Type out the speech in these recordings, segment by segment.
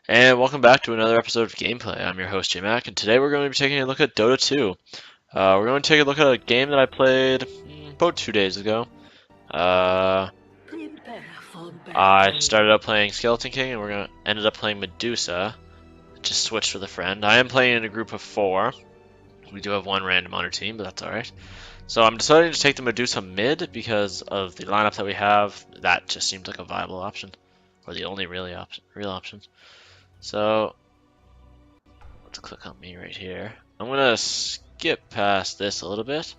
And welcome back to another episode of Gameplay. I'm your host, Jmac, and today we're going to be taking a look at Dota 2. We're going to take a look at a game that I played about 2 days ago. I started out playing Skeleton King, and ended up playing Medusa. Just switched with a friend. I am playing in a group of 4. We do have one random on our team, but that's alright. So I'm deciding to take the Medusa mid because of the lineup that we have. That just seemed like a viable option, or the only real option. So let's click on me right here. I'm gonna skip past this a little bit.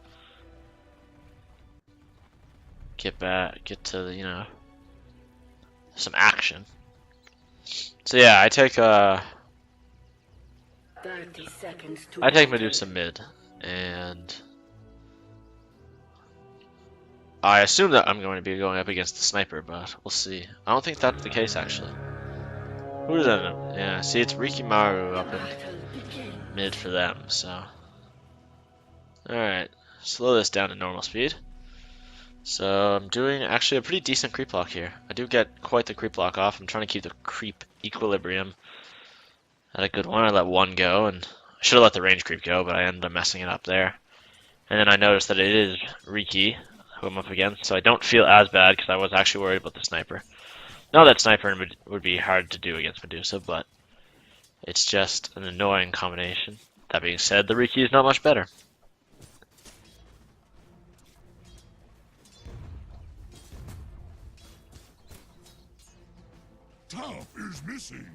Get to some action. So yeah, I take 30 seconds to I take Medusa mid, and I assume that I'm going to be going up against the sniper, but we'll see. I don't think that's the case actually. Who does that know? Yeah, see, it's Rikimaru up in mid for them, so. Alright, slow this down to normal speed. So I'm doing actually a pretty decent creep block here. I do get quite the creep block off. I'm trying to keep the creep equilibrium at a good one. I let one go, and I should have let the range creep go, but I ended up messing it up there. And then I noticed that it is Riki who I'm up against, so I don't feel as bad because I was actually worried about the sniper. Now that sniper would be hard to do against Medusa, but it's just an annoying combination. That being said, the Riki is not much better. Top is missing.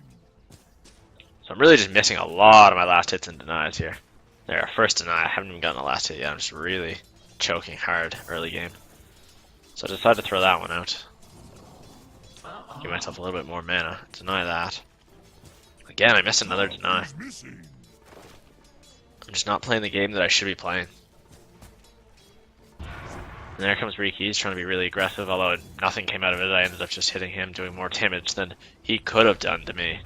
So I'm really just missing a lot of my last hits and denies here. There, first deny. I haven't even gotten the last hit yet. I'm just really choking hard early game. So I decided to throw that one out. Give myself a little bit more mana. Deny that. Again, I missed another deny. I'm just not playing the game that I should be playing. And there comes Riki. He's trying to be really aggressive, although nothing came out of it. I ended up just hitting him, doing more damage than he could have done to me.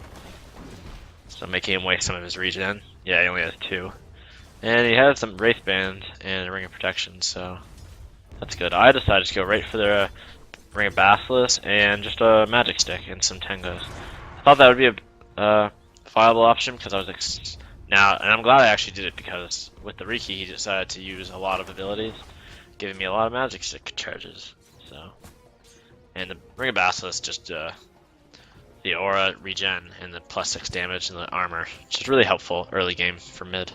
So making him waste some of his regen. Yeah, he only has 2. And he has some Wraith Band and a Ring of Protection, so that's good. I decided to go right for the Ring of Basilisk and just a Magic Stick and some Tengos. I thought that would be a viable option because I was and I'm glad I actually did it because with the Riki he decided to use a lot of abilities, giving me a lot of Magic Stick charges. So, and the Ring of Basilisk just the aura regen and the +6 damage and the armor, which is really helpful early game for mid.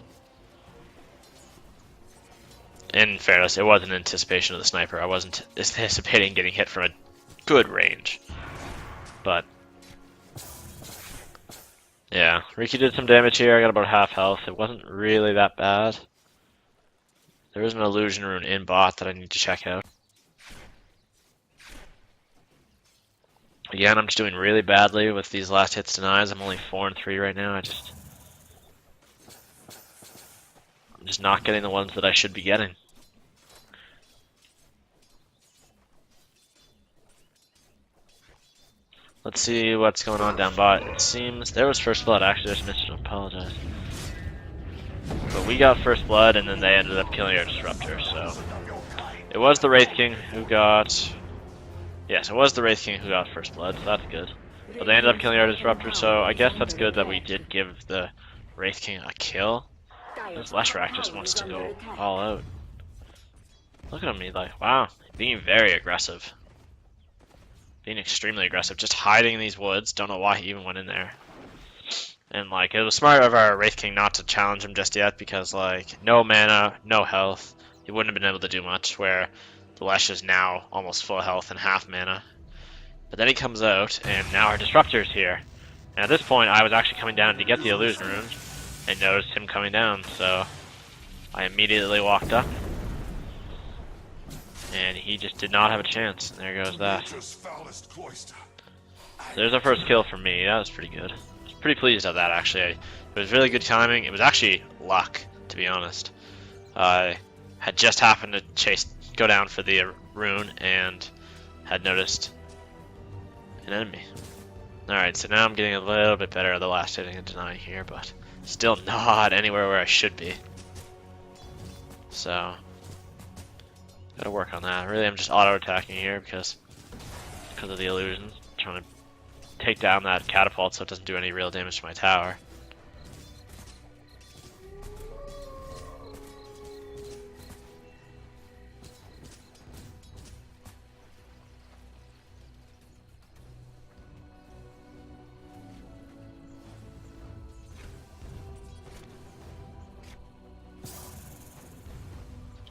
In fairness, it wasn't anticipation of the sniper. I wasn't anticipating getting hit from a good range. But yeah, Riki did some damage here. I got about half health. It wasn't really that bad. There is an illusion rune in bot that I need to check out. Again, I'm just doing really badly with these last hits denies. I'm only 4 and 3 right now. I'm just not getting the ones that I should be getting. Let's see what's going on down bot. It seems there was first blood. Actually, I just missed it. I apologize. But we got first blood, and then they ended up killing our disruptor. So it was the Wraith King who got. Yes, it was the Wraith King who got first blood. So that's good. But they ended up killing our disruptor. So I guess that's good that we did give the Wraith King a kill. This Leshrac just wants to go all out. Look at him, he's like, wow, being very aggressive. Being extremely aggressive, just hiding in these woods. Don't know why he even went in there. And like, it was smart of our Wraith King not to challenge him just yet because like, no mana, no health. He wouldn't have been able to do much, where the Lesh is now almost full health and half mana. But then he comes out, and now our Disruptor's here. And at this point, I was actually coming down to get the Illusion Rune, and noticed him coming down, so I immediately walked up. And he just did not have a chance, and there goes that. So there's our first kill for me. That was pretty good. I was pretty pleased of that, actually. It was really good timing. It was actually luck, to be honest. I had just happened to go down for the rune, and had noticed an enemy. Alright, so now I'm getting a little bit better at the last hitting and denying here, but still not anywhere where I should be. So gotta work on that. Really, I'm just auto-attacking here because of the illusions. Trying to take down that catapult so it doesn't do any real damage to my tower.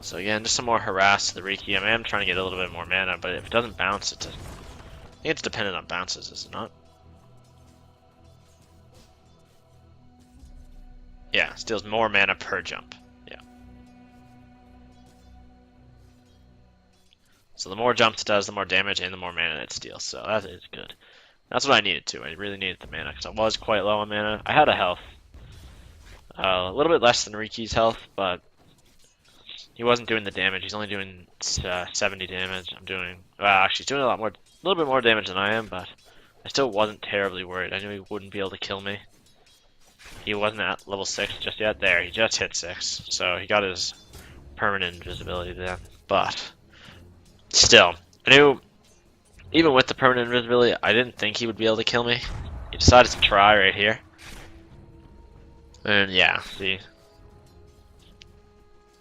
So again, just some more harass to the Riki. I am trying to get a little bit more mana, but if it doesn't bounce, I think it's dependent on bounces, is it not? Yeah, steals more mana per jump. Yeah. So the more jumps it does, the more damage and the more mana it steals. So that is good. That's what I needed too. I really needed the mana because I was quite low on mana. I had a health. A little bit less than Riki's health, but he wasn't doing the damage. He's only doing 70 damage. I'm doing, well, actually, he's doing a little bit more damage than I am, but I still wasn't terribly worried. I knew he wouldn't be able to kill me. He wasn't at level 6 just yet. There, he just hit 6, so he got his permanent invisibility then. But still, I knew, even with the permanent invisibility, I didn't think he would be able to kill me. He decided to try right here. And yeah, see.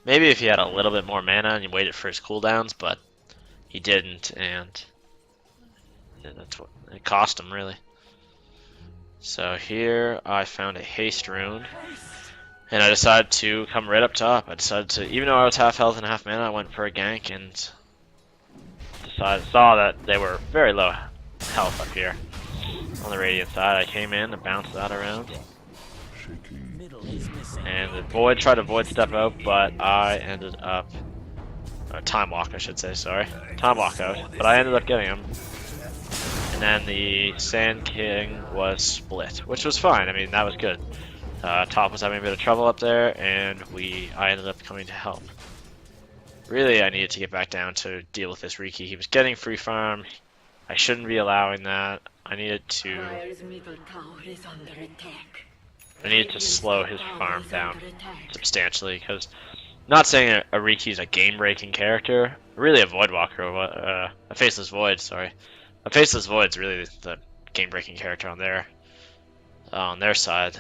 Maybe if he had a little bit more mana and he waited for his cooldowns, but he didn't, and yeah, that's what it cost him, really. So here I found a haste rune, and I decided to come right up top. I decided to, even though I was half health and half mana, I went for a gank and saw that they were very low health up here on the radiant side. I came in and bounced that around. And the void tried to void step out, but I ended up time walk, I should say. Sorry, time walk out. But I ended up getting him. And then the Sand King was split, which was fine. I mean, that was good. Top was having a bit of trouble up there, and I ended up coming to help. Really, I needed to get back down to deal with this Riki. He was getting free farm. I shouldn't be allowing that. I needed to slow his farm down substantially, because not saying a Riki's a game-breaking character, really a Voidwalker, a Faceless Void, sorry. A Faceless Void's really the game-breaking character on their side.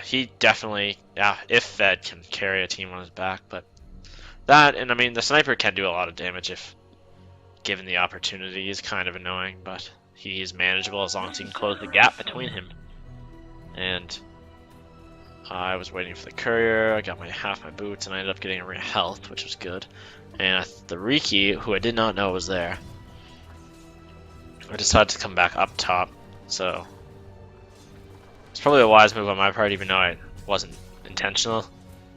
He definitely, yeah, if fed, can carry a team on his back, but that, and I mean, the sniper can do a lot of damage if given the opportunity. He's kind of annoying, but he is manageable as long as he can close the gap between him. And I was waiting for the courier, I got half my boots, and I ended up getting a health, which was good. And the Riki, who I did not know was there, I decided to come back up top, so it's probably a wise move on my part, even though it wasn't intentional.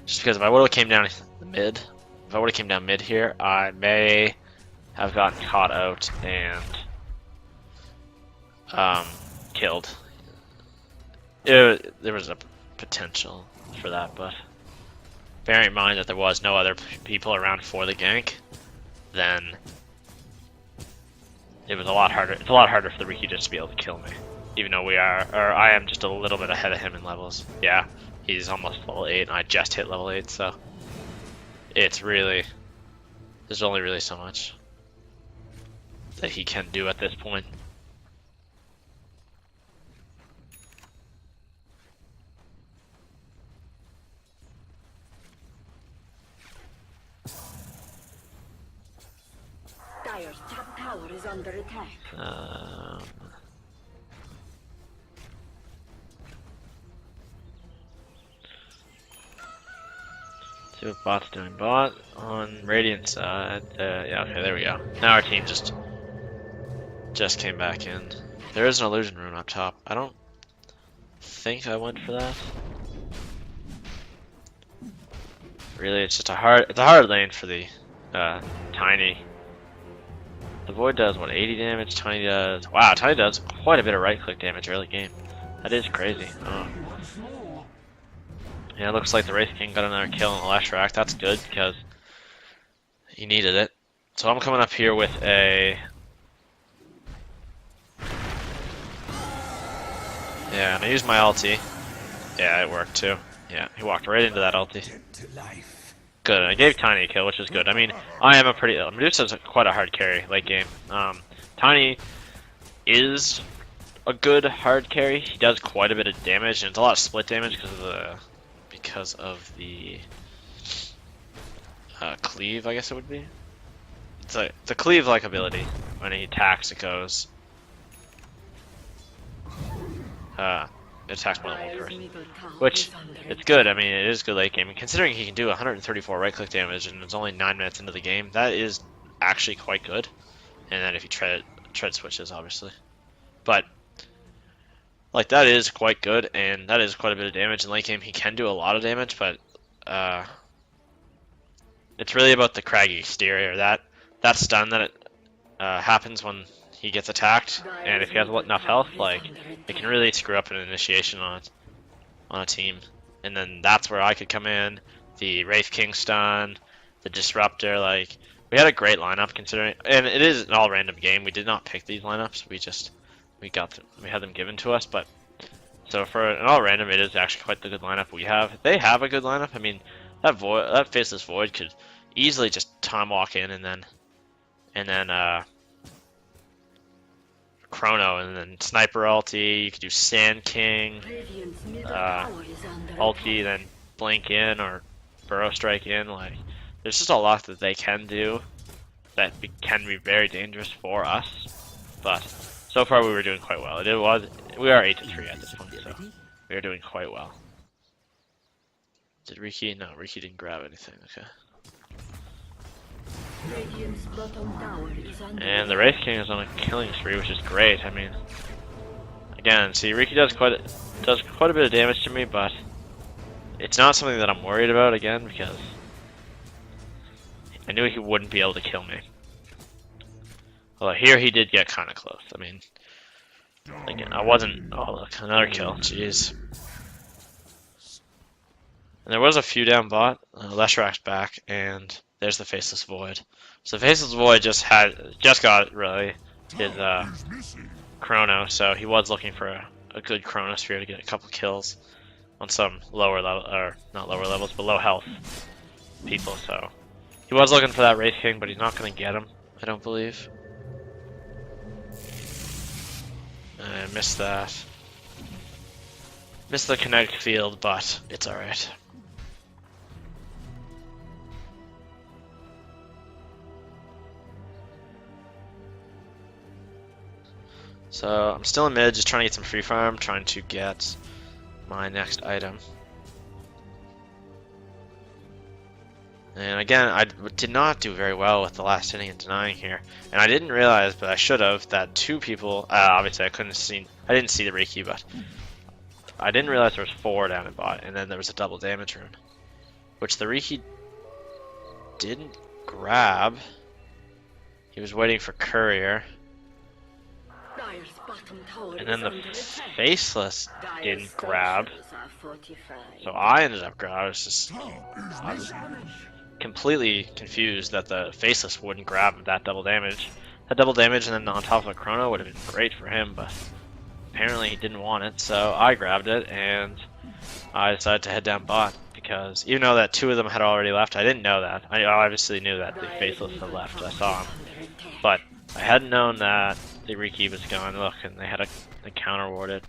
Just because if I would have came down the mid, if I would have came down mid here, I may have gotten caught out and killed. There was a potential for that, but bearing in mind that there was no other people around for the gank, then it was a lot harder. It's a lot harder for the Riki just to be able to kill me, even though I am just a little bit ahead of him in levels. Yeah, he's almost level 8, and I just hit level 8, so it's really, there's only really so much that he can do at this point. Dire's top tower is under attack. See what bot's doing. Bot on Radiant side. Yeah, okay, there we go. Now our team just came back in. There is an illusion rune up top. I don't think I went for that. Really, it's just a hard lane for the Tiny. The Void does what, 80 damage? Tiny does, wow, Tiny does quite a bit of right click damage early game. That is crazy. Yeah, it looks like the Wraith King got another kill in the last rack. That's good because he needed it. So I'm coming up here with a, yeah, and I used my ulti. Yeah, it worked too. Yeah, he walked right into that ulti. Good. I gave Tiny a kill, which is good. I mean, I am a pretty, Medusa's quite a hard carry late game. Tiny is a good hard carry. He does quite a bit of damage, and it's a lot of split damage because of the cleave, I guess it would be. It's a cleave-like ability. When he attacks, it goes. It attacks more than one person, which it's good. I mean, it is good late game. And considering he can do 134 right-click damage and it's only 9 minutes into the game, that is actually quite good. And then if you tread switches, obviously, but like that is quite good, and that is quite a bit of damage in late game. He can do a lot of damage, but it's really about the craggy exterior. That stun that happens when he gets attacked, and if he has enough health, like it can really screw up an initiation on a team. And then that's where I could come in. The Wraith King stun, the Disruptor. Like we had a great lineup considering, and it is an all random game. We did not pick these lineups. We had them given to us. But so for an all random, it is actually quite the good lineup we have. They have a good lineup. I mean, that Faceless Void could easily just time walk in and then Chrono, and then Sniper ulti. You could do Sand King ulti, then Blink in or Burrow Strike in. Like, there's just a lot that they can do that can be very dangerous for us. But so far, we were doing quite well. We are 8-3 at this point, so we are doing quite well. Did Riki? No, Riki didn't grab anything. Okay. And the Wraith King is on a killing spree, which is great. I mean, again, see, Riki does quite a bit of damage to me, but it's not something that I'm worried about again because I knew he wouldn't be able to kill me. Well, here he did get kind of close. I mean, again, I wasn't. Oh, look, another kill. Jeez. And there was a few down bot. Leshrak's back, and there's the Faceless Void. So Faceless Void just got really his Chrono, so he was looking for a good Chronosphere to get a couple kills on some lower level, or not lower levels, but low health people. So he was looking for that Wraith King, but he's not going to get him, I don't believe. I missed that. Missed the kinetic field, but it's alright. So I'm still in mid, just trying to get some free farm, trying to get my next item. And again, I did not do very well with the last hitting and denying here. And I didn't realize, but I should have, that two people, obviously I didn't see the Riki, but I didn't realize there was 4 down in bot, and then there was a double damage rune, which the Riki didn't grab. He was waiting for Courier. And then the Faceless didn't grab, so I ended up grabbing. I was completely confused that the Faceless wouldn't grab that double damage. That double damage and then on top of a Chrono would have been great for him, but apparently he didn't want it, so I grabbed it, and I decided to head down bot, because even though that 2 of them had already left, I didn't know that. I obviously knew that the Faceless had left, I saw him, but I hadn't known that the Riki was going. Look, and they had a counter warded.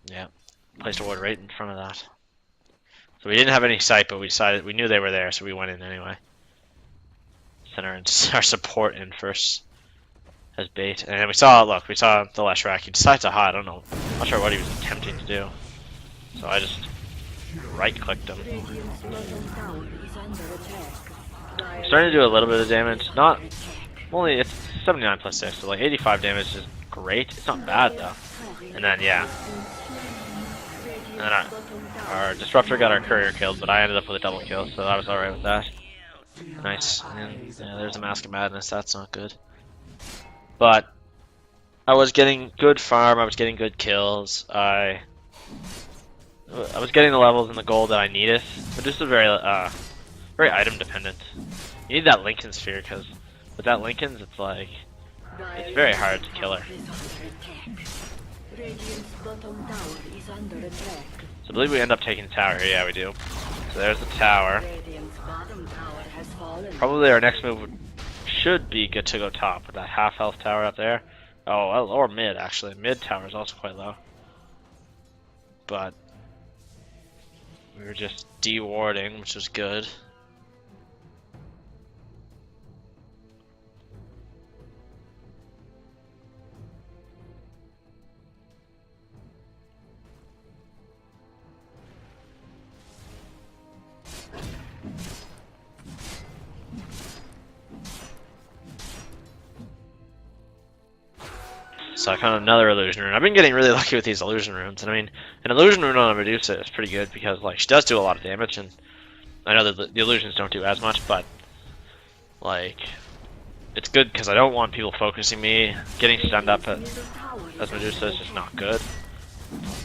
Yeah, placed a ward right in front of that. So we didn't have any sight, but we knew they were there, so we went in anyway. Sent our support in first as bait, and we saw the Leshrak. He decided to hide. I don't know. I'm not sure what he was attempting to do. So I just right-clicked him. I'm starting to do a little bit of damage. Not only it's 79 plus 6, so like 85 damage is great. It's not bad though. And then yeah, and then our Disruptor got our Courier killed, but I ended up with a double kill, so I was alright with that. Nice. And yeah, there's a Mask of Madness. That's not good. But I was getting good farm. I was getting good kills. I was getting the levels and the gold that I needed. But this is very item dependent. You need that Lincoln Sphere, because with that Lincoln's, it's very hard to kill her. So I believe we end up taking the tower here. Yeah, we do. So there's the tower. Probably our next move should be good to go top with that half health tower up there. Oh, well, or mid actually. Mid tower is also quite low. But we were just de-warding, which was good. So I found another illusion rune. I've been getting really lucky with these illusion runes, and I mean, an illusion rune on a Medusa is pretty good because like she does do a lot of damage, and I know that the illusions don't do as much, but like it's good because I don't want people focusing me. Getting stunned up as Medusa is just not good.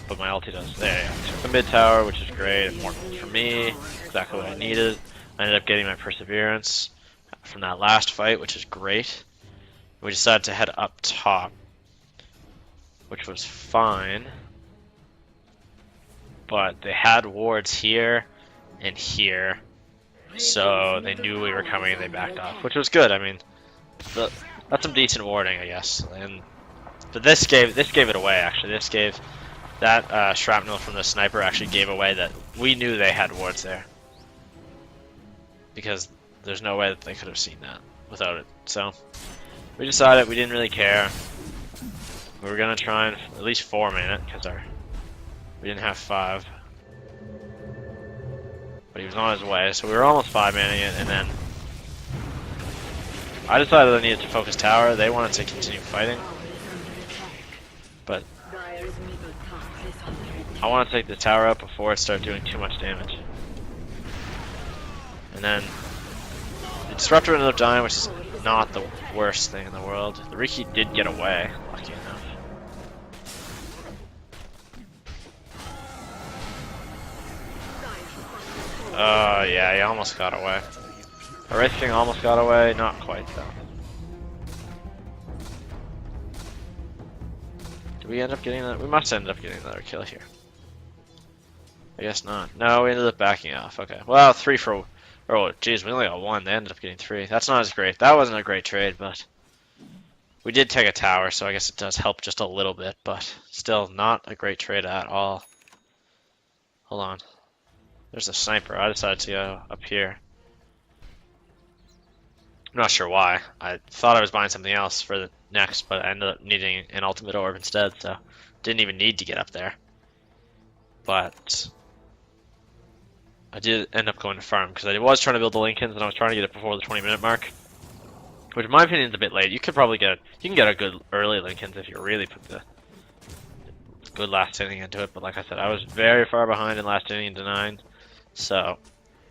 But my ulti does. There you go. Took the mid tower, which is great. More for me, exactly what I needed. I ended up getting my perseverance from that last fight, which is great. We decided to head up top, which was fine, but they had wards here and here, so they knew we were coming and they backed off, which was good. I mean, that's some decent warding, I guess. But this gave it away. Actually, this gave that shrapnel from the sniper actually gave away that we knew they had wards there, because there's no way that they could have seen that without it. So we decided we didn't really care. We were gonna try and at least 4-man it because we didn't have 5, but he was on his way, so we were almost 5-manning it, and then I decided I needed to focus tower. They wanted to continue fighting, but I want to take the tower up before it started doing too much damage. And then the disruptor ended up dying, which is not the worst thing in the world. The Riki did get away, lucky enough. Yeah, he almost got away. The Wraith King almost got away, not quite though. Did we end up getting that? We must end up getting another kill here. I guess not. No, we ended up backing off. Okay. Well, 3 for... Oh, geez, we only got 1. They ended up getting 3. That's not as great. That wasn't a great trade, but... We did take a tower, so I guess it does help just a little bit, but still not a great trade at all. Hold on. There's a sniper. I decided to go up here. I'm not sure why. I thought I was buying something else for the next, but I ended up needing an ultimate orb instead, so didn't even need to get up there. But I did end up going to farm because I was trying to build the Lincolns and I was trying to get it before the 20-minute mark, which in my opinion is a bit late. You could probably you can get a good early Lincolns if you really put the good last inning into it, but like I said, I was very far behind in last inning into 9, so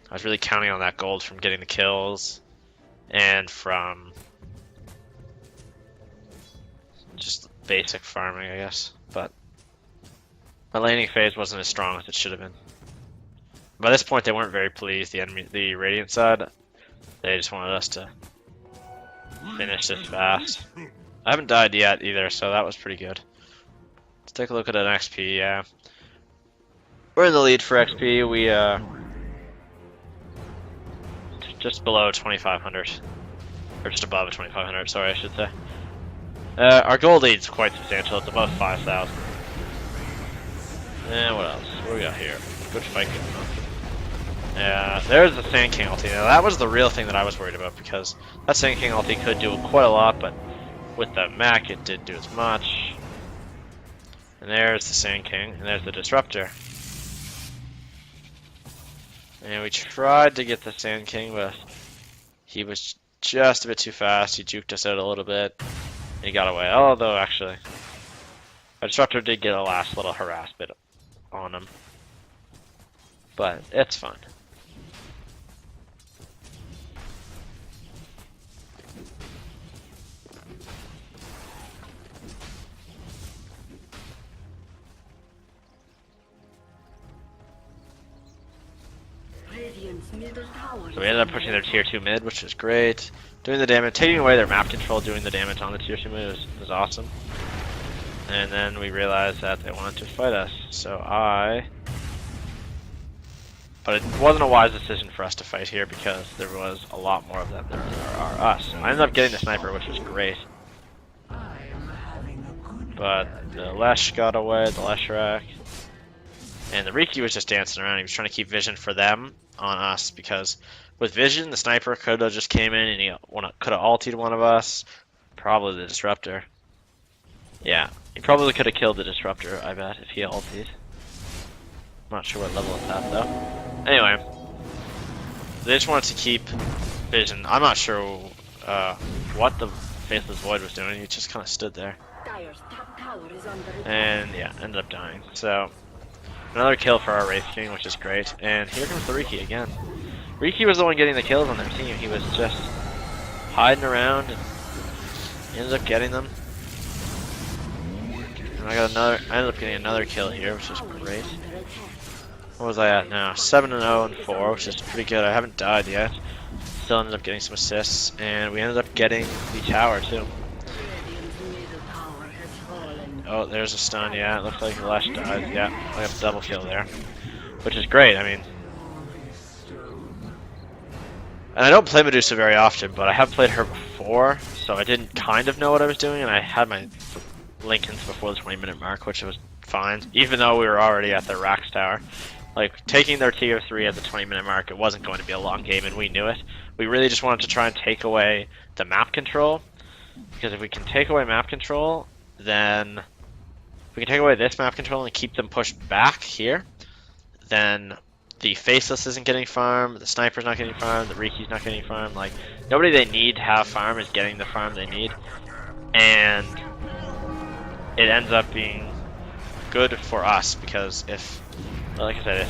I was really counting on that gold from getting the kills and from just basic farming, I guess. But my laning phase wasn't as strong as it should have been. By this point, they weren't very pleased. The Radiant side, they just wanted us to finish this fast. I haven't died yet either, so that was pretty good. Let's take a look at an XP. Yeah, we're in the lead for XP. We just below 2,500, or just above 2,500. Sorry, I should say. Our gold lead is quite substantial. It's above 5,000. And what else? What do we got here? Good fight going on. Yeah, there's the Sand King ulti. Now that was the real thing that I was worried about, because that Sand King ulti could do quite a lot, but with the Mac it didn't do as much. And there's the Sand King, and there's the Disruptor. And we tried to get the Sand King, but he was just a bit too fast. He juked us out a little bit, and he got away. Although, actually, our Disruptor did get a last little harass bit on him. But it's fine. So we ended up pushing their tier 2 mid, which was great. Doing the damage, taking away their map control, doing the damage on the tier 2 mid was awesome. And then we realized that they wanted to fight us, but it wasn't a wise decision for us to fight here because there was a lot more of them than there are us. I ended up getting the sniper, which was great. But the Lesh got away, the Leshrac. And the Riki was just dancing around. He was trying to keep vision for them on us because with vision, the sniper could have just came in and he could have ultied one of us. Probably the disruptor. Yeah, he probably could have killed the disruptor, I bet, if he ultied. I'm not sure what level it's at though. Anyway, they just wanted to keep vision. I'm not sure what the Faithless Void was doing. He just kind of stood there. Dire's top tower is under attack. And yeah, ended up dying. So another kill for our Wraith King, which is great. And here comes the Riki again. Riki was the one getting the kills on their team. He was just hiding around and ended up getting them. And I ended up getting another kill here, which is great. What was I at now? 7-0 and 4, which is pretty good. I haven't died yet. Still ended up getting some assists, and we ended up getting the tower too. Oh, there's a stun, yeah, it looks like Lesh died, yeah, I got a double kill there. Which is great, I mean. And I don't play Medusa very often, but I have played her before, so I didn't kind of know what I was doing, and I had my Lincolns before the 20-minute mark, which was fine, even though we were already at their Rax tower. Like, taking their tier 3 at the 20-minute mark, it wasn't going to be a long game, and we knew it. We really just wanted to try and take away the map control, because if we can take away map control, then we can take away this map control and keep them pushed back here, then the Faceless isn't getting farmed, the Sniper's not getting farmed, the Riki's not getting farmed, like, nobody they need to have farm is getting the farm they need, and it ends up being good for us, because if, like I said,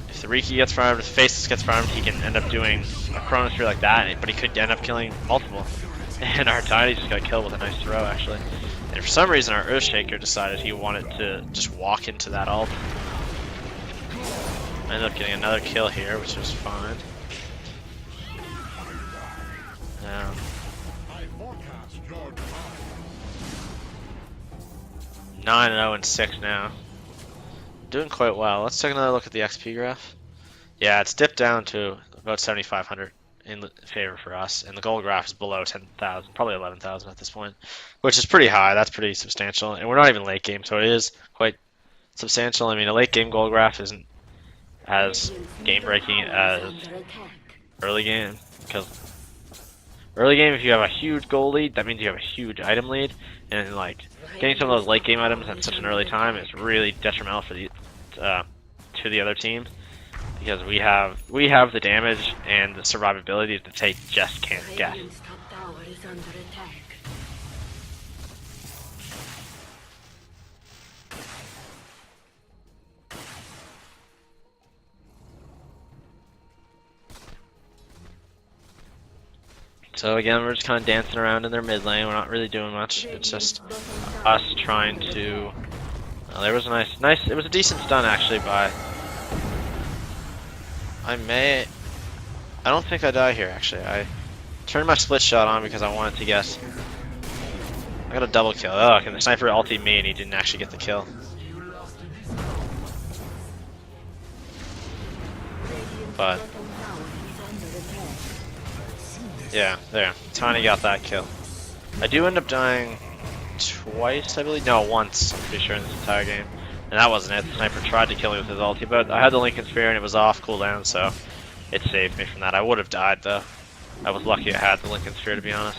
if the Riki gets farmed, if the Faceless gets farmed, he can end up doing a Chronosphere like that, but he could end up killing multiple. And our Tiny just got killed with a nice throw, actually. And for some reason, our Earthshaker decided he wanted to just walk into that ult. I ended up getting another kill here, which was fine. 9-0 and 6 now. Doing quite well. Let's take another look at the XP graph. Yeah, it's dipped down to about 7,500 in favor for us, and the gold graph is below 10,000, probably 11,000 at this point, which is pretty high. That's pretty substantial, and we're not even late game, so it is quite substantial. I mean, a late game gold graph isn't as game breaking as early game, because early game, if you have a huge gold lead, that means you have a huge item lead, and like getting some of those late game items at such an early time is really detrimental for the to the other team, because we have the damage and the survivability that they just can't get. Radiant's top tower is under attack. So again, we're just kind of dancing around in their mid lane. We're not really doing much. It's just us trying to. There was a nice. It was a decent stun actually by. I don't think I die here actually. I turned my split shot on because I wanted to get. I got a double kill. Oh, and the sniper ultied me and he didn't actually get the kill. But. Yeah, there. Tiny got that kill. I do end up dying twice, I believe. No, once, I'm pretty sure, in this entire game. And that wasn't it. The sniper tried to kill me with his ulti, but I had the Lincoln Sphere and it was off cooldown, so it saved me from that. I would have died, though. I was lucky I had the Lincoln Sphere, to be honest.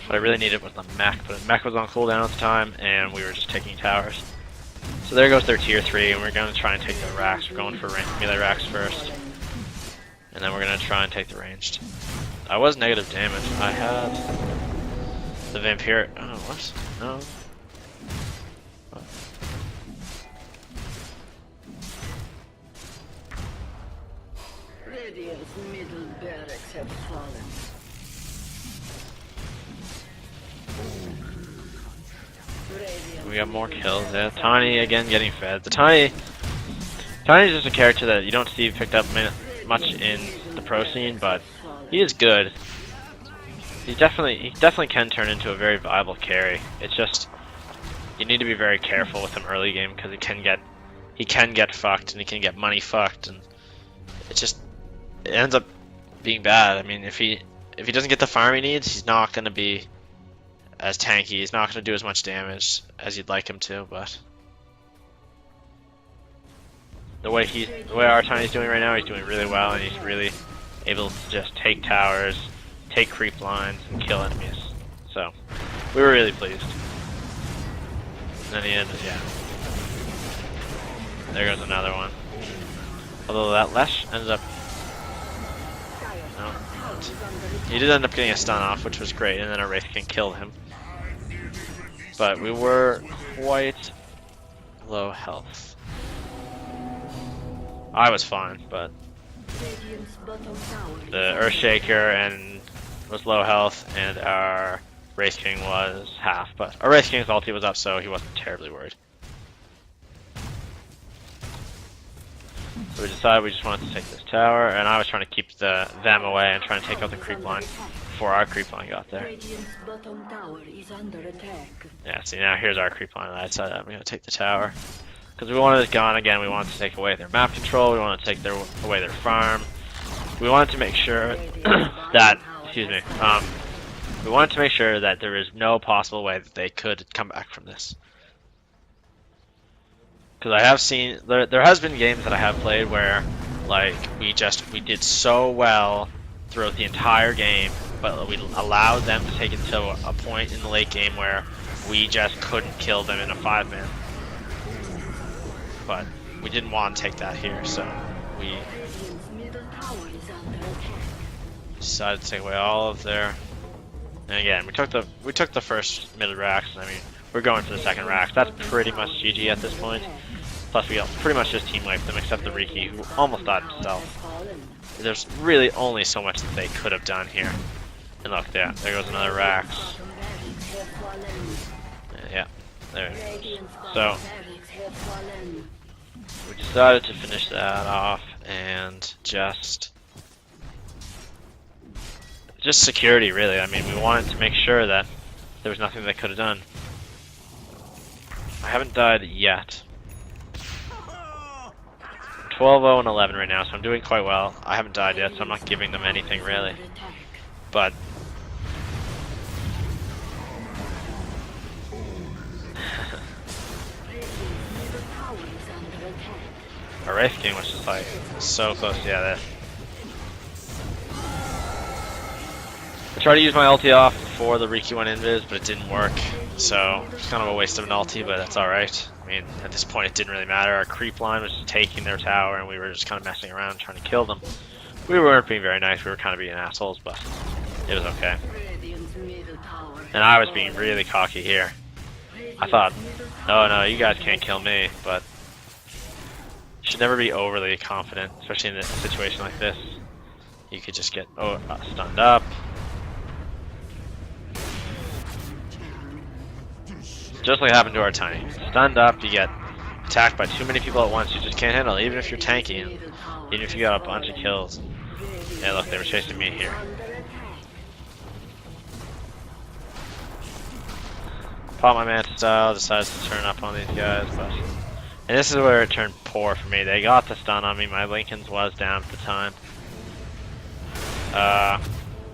What I really needed was the mech, but the mech was on cooldown at the time, and we were just taking towers. So there goes their tier 3, and we're going to try and take the racks. We're going for melee racks first. And then we're going to try and take the ranged. I was negative damage. I had the vampire. Oh, what? No. What? Radiant's middle barracks have fallen. We got more kills. Yeah, Tiny again getting fed. The Tiny's just a character that you don't see picked up much in the pro scene, but he is good. He definitely can turn into a very viable carry. It's just you need to be very careful with him early game because he can get fucked and he can get money fucked, and it ends up being bad. I mean, if he doesn't get the farm he needs, he's not going to be as tanky. He's not going to do as much damage as you'd like him to, but the way our Tiny's doing right now, he's doing really well, and he's really able to just take towers, take creep lines, and kill enemies. So we were really pleased. And then he ended, yeah. There goes another one. Although that Lesh ended up. No. He did end up getting a stun off, which was great, and then our Wraith King killed him. But we were quite low health. I was fine, but the Earthshaker and was low health, and our Wraith King was half. But our Wraith King's ulti was up, so he wasn't terribly worried. So we decided we just wanted to take this tower, and I was trying to keep them away and trying to take out the creep line before our creep line got there. Yeah, see now here's our creep line, and I decided I'm going to take the tower. Because we wanted it gone again, we wanted to take away their map control, we wanted to take away their farm. We wanted to make sure that, we wanted to make sure that there is no possible way that they could come back from this. Because I have seen, there has been games that I have played where, like, we did so well throughout the entire game, but we allowed them to take it to a point in the late game where we just couldn't kill them in a 5-man. But we didn't want to take that here, so we decided to take away all of their. And again, we took the first middle racks. I mean, we're going for the second rack. That's pretty much GG at this point. Plus, we pretty much just team wiped them, except the Riki, who almost died himself. There's really only so much that they could have done here. And look, there goes another Rax. Yeah, there it goes. So we decided to finish that off and just security, really. I mean, we wanted to make sure that there was nothing they could have done. I haven't died yet. 12-0 and 11 right now, so I'm doing quite well. I haven't died yet, so I'm not giving them anything really. But our Wraith King was just like so close. Yeah, there. I tried to use my ulti off before the Riki went invis, but it didn't work. So it's kind of a waste of an ulti, but that's alright. I mean, at this point it didn't really matter. Our creep line was just taking their tower, and we were just kind of messing around trying to kill them. We weren't being very nice, we were kind of being assholes, but it was okay. And I was being really cocky here. I thought, oh no, you guys can't kill me, but you should never be overly confident, especially in a situation like this. You could just get stunned up. Just like happened to our Tiny. Stunned up, you get attacked by too many people at once, you just can't handle it, even if you're tanky, and even if you got a bunch of kills. Yeah, look, they were chasing me here. Pop my Manta style, decides to turn up on these guys, but. And this is where it turned poor for me. They got the stun on me, my Lincoln's was down at the time.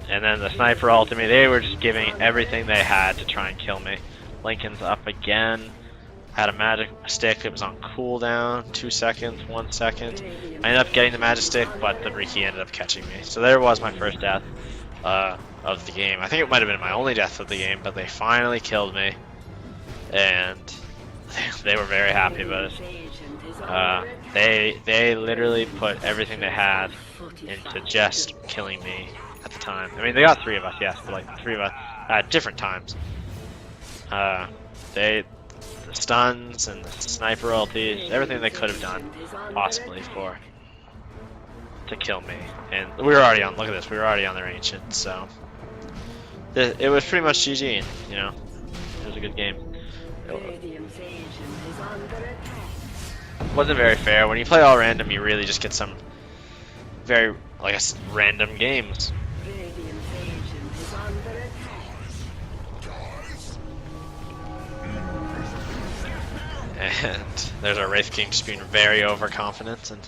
And then the sniper ulted me, they were just giving everything they had to try and kill me. Lincoln's up again. Had a magic stick, it was on cooldown, 2 seconds, 1 second. I ended up getting the magic stick, but the Riki ended up catching me. So there was my first death of the game. I think it might have been my only death of the game, but they finally killed me. And they were very happy about it. They literally put everything they had into just killing me at the time. I mean, they got 3 of us, yes, but like 3 of us at different times. The stuns and the sniper ultis, everything they could have done possibly to kill me. And we were already on, look at this, we were already on their ancient, so it was pretty much GG, and, you know, it was a good game. It wasn't very fair. When you play all random, you really just get some very, like I said, random games. And there's our Wraith King just being very overconfident, and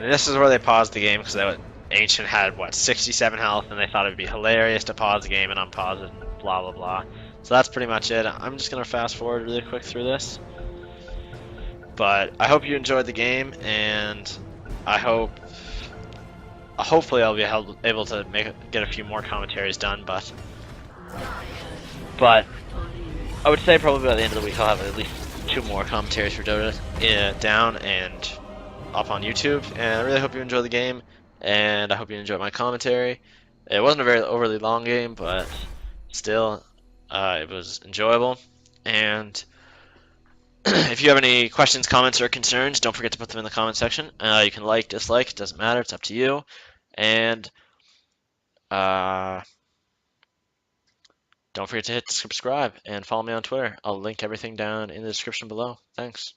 this is where they paused the game because Ancient had, what, 67 health, and they thought it would be hilarious to pause the game and unpause it, and blah, blah, blah. So that's pretty much it. I'm just going to fast forward really quick through this. But I hope you enjoyed the game, and I hope, hopefully I'll be able to get a few more commentaries done, but I would say probably by the end of the week I'll have at least 2 more commentaries for Dota down and up on YouTube, and I really hope you enjoy the game, and I hope you enjoyed my commentary. It wasn't a very overly long game, but still, it was enjoyable, and if you have any questions, comments, or concerns, don't forget to put them in the comment section. You can like, dislike, it doesn't matter, it's up to you, and don't forget to hit subscribe and follow me on Twitter. I'll link everything down in the description below. Thanks.